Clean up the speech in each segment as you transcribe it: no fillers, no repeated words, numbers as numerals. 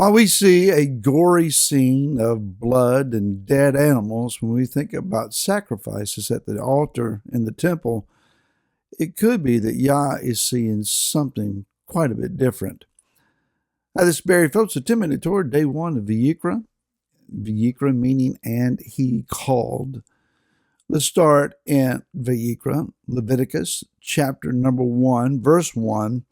While we see a gory scene of blood and dead animals when we think about sacrifices at the altar in the temple, it could be that Yah is seeing something quite a bit different. Hi, this is Barry Phillips with 10-Minute Torah, day 1 of Vayikra. Vayikra meaning and he called. Let's start in Vayikra, Leviticus, chapter number 1, verse 1.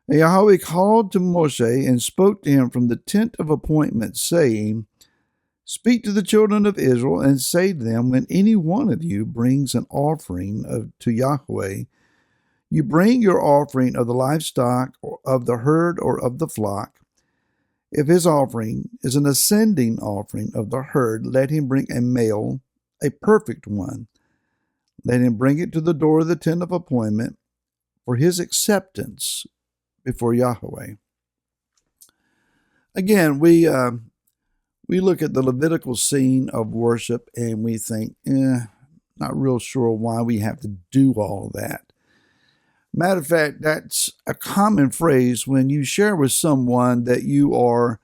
Yahweh called to Moshe and spoke to him from the tent of appointment, saying, Speak to the children of Israel and say to them, when any one of you brings an offering to Yahweh, you bring your offering of the livestock, or of the herd, or of the flock. If his offering is an ascending offering of the herd, let him bring a male, a perfect one. Let him bring it to the door of the tent of appointment for his acceptance before Yahweh. Again, we look at the Levitical scene of worship and we think, not real sure why we have to do all of that. Matter of fact, that's a common phrase when you share with someone that you are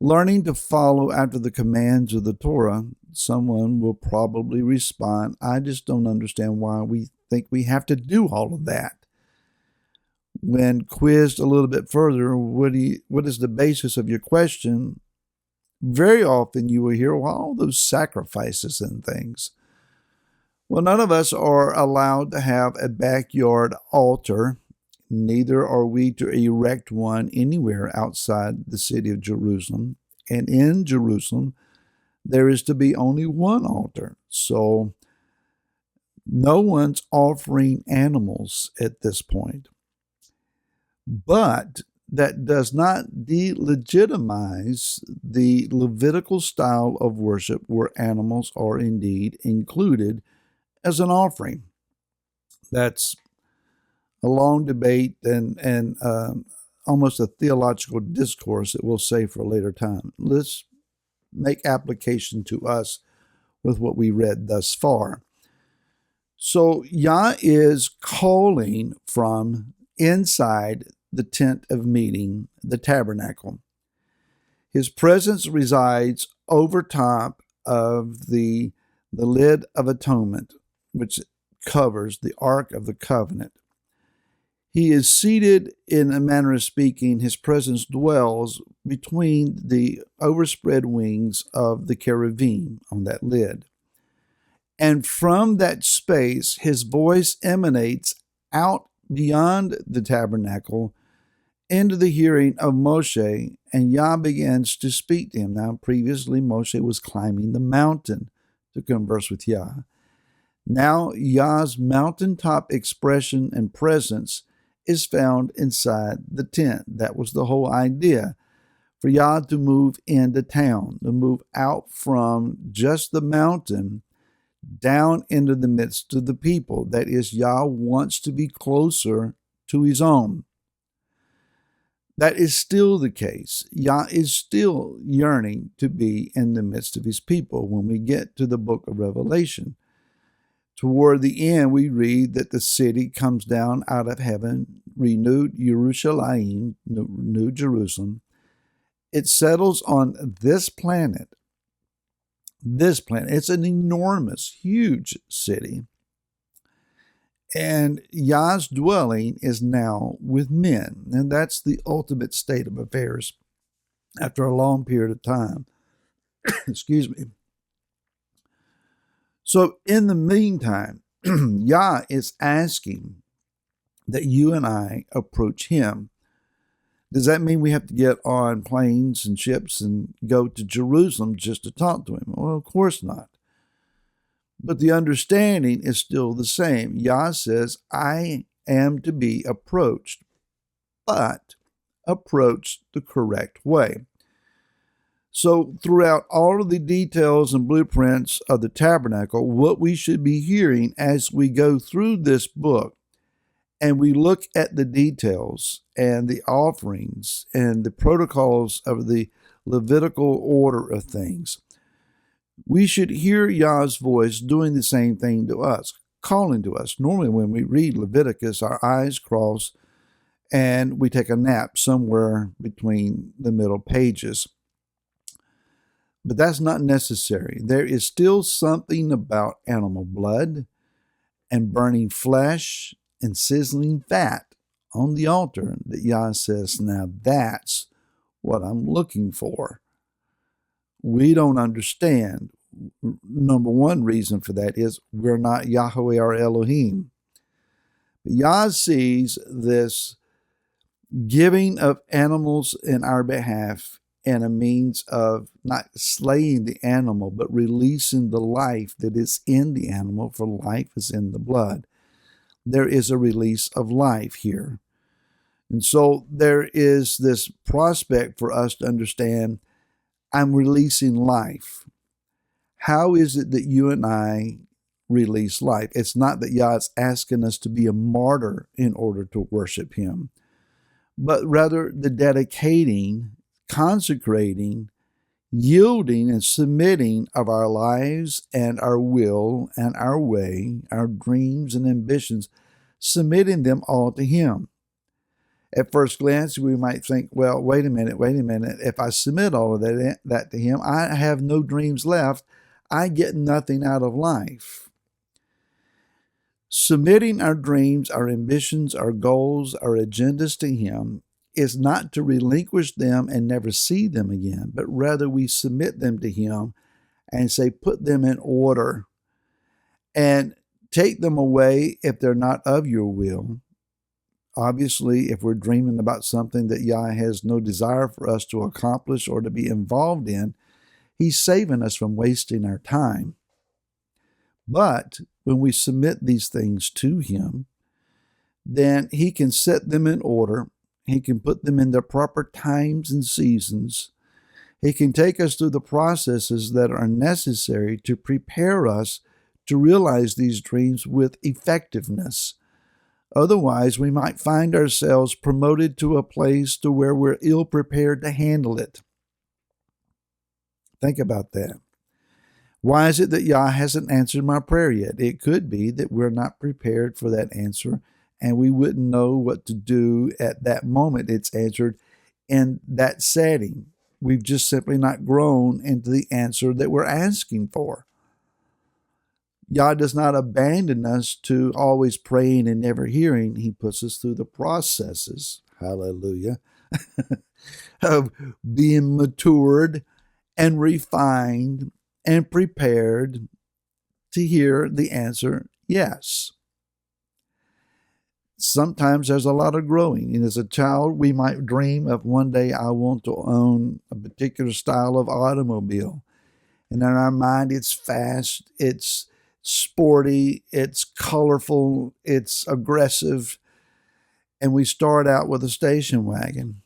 learning to follow after the commands of the Torah. Someone will probably respond, I just don't understand why we think we have to do all of that. When quizzed a little bit further, what is the basis of your question? Very often you will hear, well, all those sacrifices and things. Well, none of us are allowed to have a backyard altar. Neither are we to erect one anywhere outside the city of Jerusalem. And in Jerusalem, there is to be only one altar. So no one's offering animals at this point. But that does not delegitimize the Levitical style of worship where animals are indeed included as an offering. That's a long debate and almost a theological discourse that we'll save for a later time. Let's make application to us with what we read thus far. So Yah is calling from inside the tent of meeting, the tabernacle. His presence resides over top of the lid of atonement, which covers the Ark of the Covenant. He is seated, in a manner of speaking. His presence dwells between the overspread wings of the cherubim on that lid. And from that space, his voice emanates out beyond the tabernacle into the hearing of Moshe, and Yah begins to speak to him. Now, previously, Moshe was climbing the mountain to converse with Yah. Now, Yah's mountaintop expression and presence is found inside the tent. That was the whole idea, for Yah to move into town, to move out from just the mountain down into the midst of the people. That is, Yah wants to be closer to his own. That is still the case. Yah is still yearning to be in the midst of his people. When we get to the book of Revelation, toward the end, we read that the city comes down out of heaven, renewed Yerushalayim, New Jerusalem. It settles on this planet. This planet. It's an enormous, huge city. And Yah's dwelling is now with men. And that's the ultimate state of affairs after a long period of time. Excuse me. So in the meantime, Yah is asking that you and I approach him. Does that mean we have to get on planes and ships and go to Jerusalem just to talk to him? Well, of course not. But the understanding is still the same. Yah says, I am to be approached, but approached the correct way. So throughout all of the details and blueprints of the tabernacle, what we should be hearing as we go through this book and we look at the details and the offerings and the protocols of the Levitical order of things, we should hear Yah's voice doing the same thing to us, calling to us. Normally when we read Leviticus, our eyes cross and we take a nap somewhere between the middle pages. But that's not necessary. There is still something about animal blood and burning flesh and sizzling fat on the altar that Yah says, now that's what I'm looking for. We don't understand. Number one reason for that is we're not Yahweh our Elohim. Yah sees this giving of animals in our behalf and a means of not slaying the animal, but releasing the life that is in the animal, for life is in the blood. There is a release of life here. And so there is this prospect for us to understand, I'm releasing life. How is it that you and I release life? It's not that Yah is asking us to be a martyr in order to worship Him, but rather the dedicating, consecrating, yielding, and submitting of our lives and our will and our way, our dreams and ambitions, submitting them all to Him. At first glance, we might think, well, wait a minute. If I submit all of that to Him, I have no dreams left. I get nothing out of life. Submitting our dreams, our ambitions, our goals, our agendas to Him is not to relinquish them and never see them again, but rather we submit them to Him and say, put them in order and take them away if they're not of your will. Obviously, if we're dreaming about something that Yah has no desire for us to accomplish or to be involved in, He's saving us from wasting our time. But when we submit these things to Him, then He can set them in order. He can put them in their proper times and seasons. He can take us through the processes that are necessary to prepare us to realize these dreams with effectiveness. Otherwise, we might find ourselves promoted to a place to where we're ill-prepared to handle it. Think about that. Why is it that Yah hasn't answered my prayer yet? It could be that we're not prepared for that answer, and we wouldn't know what to do at that moment it's answered in that setting. We've just simply not grown into the answer that we're asking for. Yah does not abandon us to always praying and never hearing. He puts us through the processes, hallelujah, of being matured and refined and prepared to hear the answer, yes. Sometimes there's a lot of growing. And as a child, we might dream of one day I want to own a particular style of automobile. And in our mind, it's fast, it's sporty, it's colorful, it's aggressive. And we start out with a station wagon.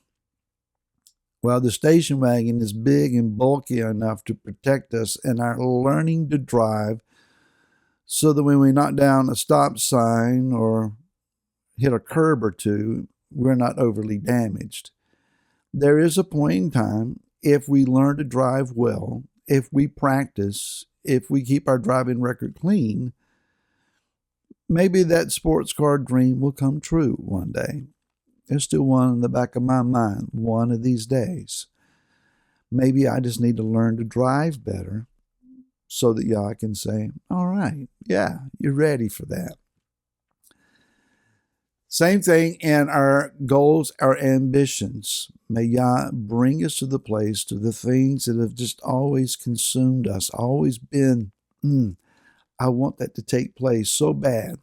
Well, the station wagon is big and bulky enough to protect us in our learning to drive, so that when we knock down a stop sign or hit a curb or two, we're not overly damaged. There is a point in time, if we learn to drive well, if we practice, if we keep our driving record clean, maybe that sports car dream will come true one day. There's still one in the back of my mind, one of these days. Maybe I just need to learn to drive better so that Yah can say, all right, yeah, you're ready for that. Same thing in our goals, our ambitions. May Yah bring us to the place, to the things that have just always consumed us, always been, I want that to take place so bad,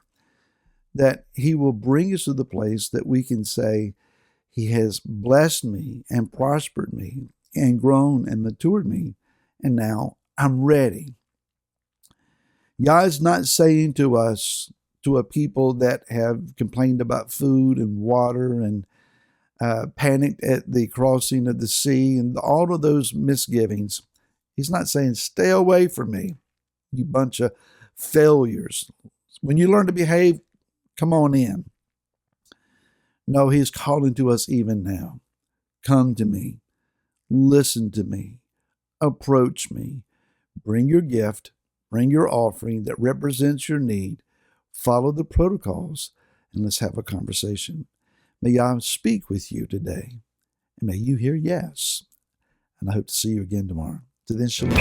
that He will bring us to the place that we can say, He has blessed me and prospered me and grown and matured me, and now I'm ready. Yah is not saying to us, to a people that have complained about food and water and panicked at the crossing of the sea and all of those misgivings, He's not saying, stay away from me, you bunch of failures. When you learn to behave, come on in. No, He's calling to us even now. Come to me. Listen to me. Approach me. Bring your gift. Bring your offering that represents your need. Follow the protocols, and let's have a conversation. May Yah speak with you today, and may you hear yes. And I hope to see you again tomorrow. To then, shalom.